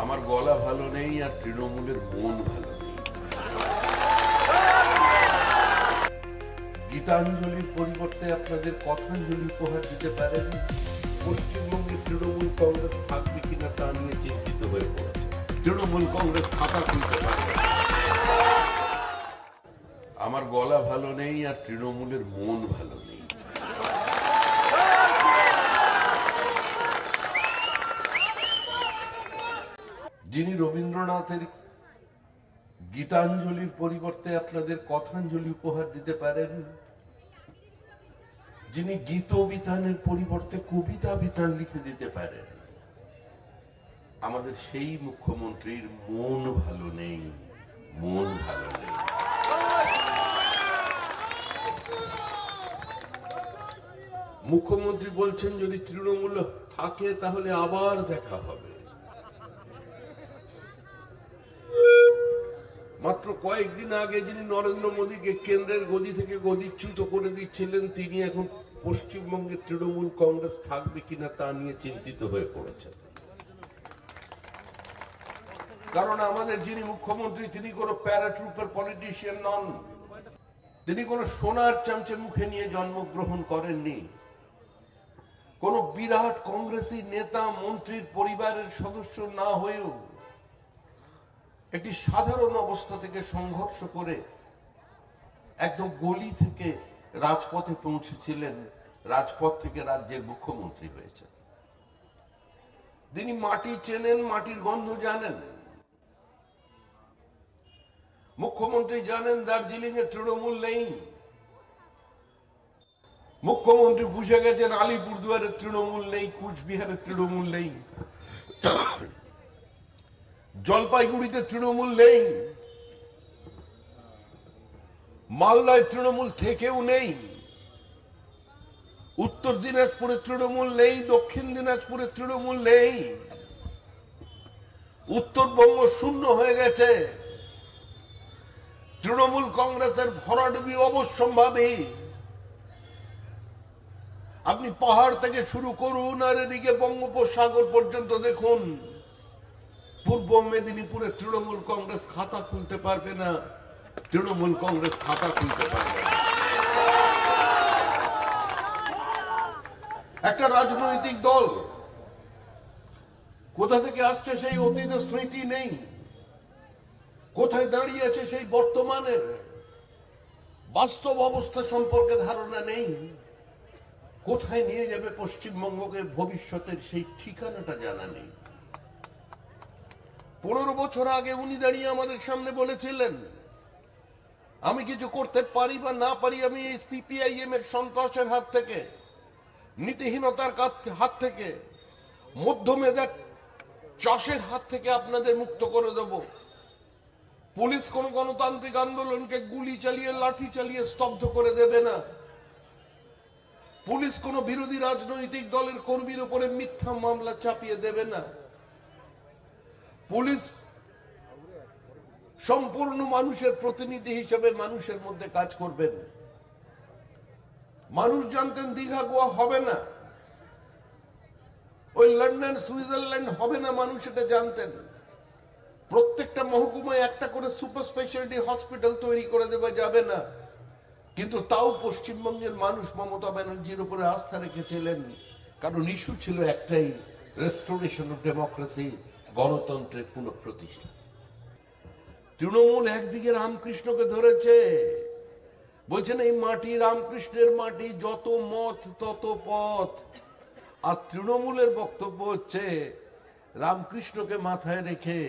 আমার গলা ভালো নেই আর তৃণমূলের মন ভালো নেই। গীতাঞ্জলির পরিবর্তে আপনাদের কথাঞ্জলি উপহার দিতে পারেন। পশ্চিমবঙ্গে তৃণমূল কংগ্রেস থাকবে কিনা তা নিয়ে চিন্তিত হয়ে পড়েছে। তৃণমূল কংগ্রেস খাতা খুলতে পারবে। আমার গলা ভালো নেই আর তৃণমূলের মন ভালো নেই। যিনি রবীন্দ্রনাথের গীতাঞ্জলির পরিবর্তে আপনাদের কথাঞ্জলি উপহার দিতে পারেন, যিনি গীত বিতানের পরিবর্তে কবিতা বিতান লিখে দিতে পারেন, আমাদের সেই মুখ্যমন্ত্রীর মন ভালো নেই, মন ভালো নেই। মুখ্যমন্ত্রী বলছেন যদি তৃণমূল থাকে তাহলে আবার দেখা হবে। মাত্র কয়েকদিন আগে যিনি নরেন্দ্র মোদীকে কেন্দ্রের গদি থেকে গদিচ্যুত করে দিচ্ছিলেন, তিনি এখন পশ্চিমবঙ্গে তৃণমূল কংগ্রেস থাকবে কিনা তা নিয়ে চিন্তিত হয়ে পড়েছেন। কারণ আমাদের যিনি মুখ্যমন্ত্রী তিনি কোনো প্যারাট্রুপের পলিটিশিয়ান নন, তিনি কোনো সোনার চামচে মুখে নিয়ে জন্মগ্রহণ করেননি, কোন বিরাট কংগ্রেসী নেতা মন্ত্রীর পরিবারের সদস্য না হয়েও একটি সাধারণ অবস্থা থেকে সংঘর্ষ করে একদম গলি থেকে রাজপথে পৌঁছেছিলেন, রাজপথ থেকে রাজ্যের মুখ্যমন্ত্রী হয়েছেন। তিনি মাটি চেনেন, মাটির গন্ধ জানেন। মুখ্যমন্ত্রী জানেন দার্জিলিং এ তৃণমূল নেই। মুখ্যমন্ত্রী বুঝে গেছেন আলিপুরদুয়ারের তৃণমূল নেই, কুচবিহারের তৃণমূল নেই, জলপাইগুড়িতে তৃণমূল নেই, মালদায় তৃণমূল থেকেও নেই, উত্তর দিনাজপুরে তৃণমূল নেই, দক্ষিণ দিনাজপুরে তৃণমূল নেই, উত্তরবঙ্গ শূন্য হয়ে গেছে। তৃণমূল কংগ্রেসের ভরাডুবি অবশ্যম্ভাবী। আপনি পাহাড় থেকে শুরু করুন আর এদিকে বঙ্গোপসাগর পর্যন্ত দেখুন, পূর্ব মেদিনীপুরে তৃণমূল কংগ্রেস খাতা খুলতে পারবে না, তৃণমূল কংগ্রেস খাতা খুলতে পারবে না। একটা রাজনৈতিক দল কোথা থেকে আসছে সেই অতীতের স্মৃতি নেই, কোথায় দাঁড়িয়েছে সেই বর্তমানের বাস্তব অবস্থা সম্পর্কে ধারণা নেই, কোথায় নিয়ে যাবে পশ্চিমবঙ্গকে ভবিষ্যতের সেই ঠিকানাটা জানা নেই। 15 বছর আগে উনি দাঁড়িয়ে আমাদের সামনে বলেছিলেন আমি কিছু করতে পারি বা না পারি, আমি সিপিআইএম এর সন্ত্রাসের হাত থেকে, নীতিহীনতার হাত থেকে, মধ্যমেধার চাষের হাত থেকে আপনাদের মুক্ত করে দেব। পুলিশ কোন গণতান্ত্রিক আন্দোলনকে গুলি চালিয়ে লাঠি চালিয়ে স্তব্ধ করে দেবে না। পুলিশ কোন বিরোধী রাজনৈতিক দলের কর্মীর উপরে মিথ্যা মামলা চাপিয়ে দেবে না। পুলিশ সম্পূর্ণ মানুষের প্রতিনিধি হিসেবে মানুষের মধ্যে কাজ করবেন। মানুষ জানতেন দীঘা গোয়া হবে না, ওই লন্ডন সুইজারল্যান্ড হবে না, মানুষ এটা জানতেন। প্রত্যেকটা মহকুমায় একটা করে সুপার স্পেশালিটি হসপিটাল তৈরি করে দেওয়া যাবে না, কিন্তু তাও পশ্চিমবঙ্গের মানুষ মমতা ব্যানার্জির উপরে আস্থা রেখেছিলেন, কারণ ইস্যু ছিল একটাই, রেস্টোরেশন অফ ডেমোক্রেসি, গণতন্ত্রের পুনঃপ্রতিষ্ঠা। তৃণমূল একদিকে রামকৃষ্ণকে ধরেছে, বলছেন এই মাটি রামকৃষ্ণের মাটি, যত মত তত পথ। আর তৃণমূলের বক্তব্য হচ্ছে রামকৃষ্ণকে মাথায় রেখে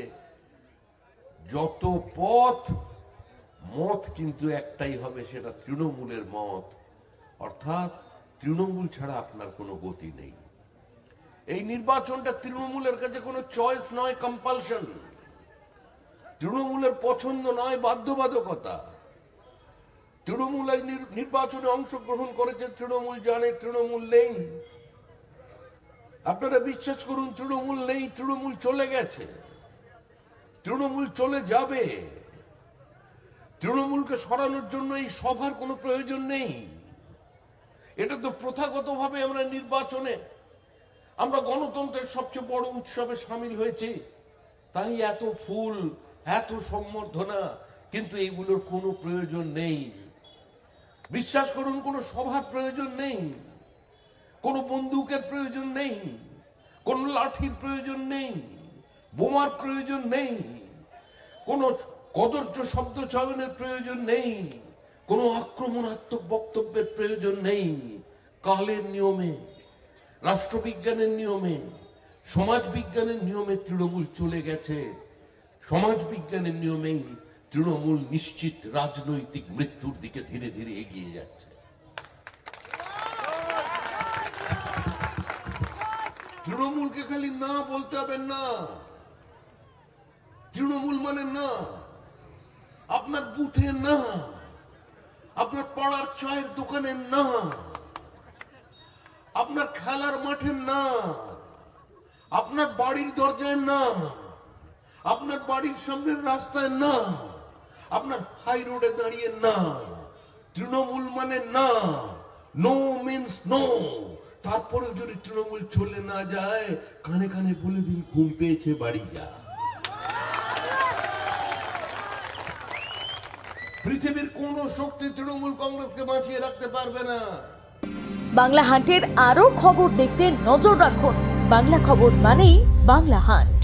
যত পথ, মত কিন্তু একটাই হবে, সেটা তৃণমূলের মত। অর্থাৎ তৃণমূল ছাড়া আপনার কোনো গতি নেই। এই নির্বাচনটা তৃণমূলের কাছে কোনো চয়েস নয়, কম্পালশন। তৃণমূলের পছন্দ নয়, বাধ্যবাধকতা। তৃণমূল নির্বাচনে অংশগ্রহণ করেছে, তৃণমূল জানে তৃণমূল নেই। আপনারা বিশ্বাস করুন, তৃণমূল নেই, তৃণমূল চলে গেছে, তৃণমূল চলে যাবে। তৃণমূলকে সরানোর জন্য এই সভার কোনো প্রয়োজন নেই। এটা তো প্রথাগতভাবে আমরা নির্বাচনে, আমরা গণতন্ত্রের সবচেয়ে বড় উৎসবে সামিল হয়েছি, তাই এত ফুল, এত সম্বর্ধনা, কিন্তু এগুলোর কোনো প্রয়োজন নেই। বিশ্বাস করুন, কোনো সভার প্রয়োজন নেই, কোনো বন্দুকের প্রয়োজন নেই, কোনো লাঠির প্রয়োজন নেই, বোমার প্রয়োজন নেই, কোনো কদর্য শব্দ চয়নের প্রয়োজন নেই, কোনো আক্রমণাত্মক বক্তব্যের প্রয়োজন নেই। কালের নিয়মে, রাষ্ট্রবিজ্ঞানের নিয়মে, সমাজ বিজ্ঞানের নিয়মে তৃণমূল চলে গেছে। সমাজ বিজ্ঞানের নিয়মেই তৃণমূল নিশ্চিত রাজনৈতিক মৃত্যুর দিকে ধীরে ধীরে এগিয়ে যাচ্ছে। তৃণমূলকে খালি না বলতে হবে না। তৃণমূল মানে না আপনার বুথে, না আপনার পাড়ার চায়ের দোকানে, না আপনার খেলার মাঠে, না আপনার বাড়ির দরজায়, না আপনার বাড়ির সামনের রাস্তায়, না আপনার হাই রোডে দাঁড়িয়ে, না। তৃণমূল মানে না, নো মিন্স নো। তারপরে যদি তৃণমূল চলে না যায়, কানে কানে বলে দিন ঘুম পেয়েছে, বাড়ি যা। পৃথিবীর কোন শক্তি তৃণমূল কংগ্রেসকে বাঁচিয়ে রাখতে পারবে না। বাংলা হান্টের আরও খবর দেখতে নজর রাখুন। বাংলা খবর মানেই বাংলা হান্ট।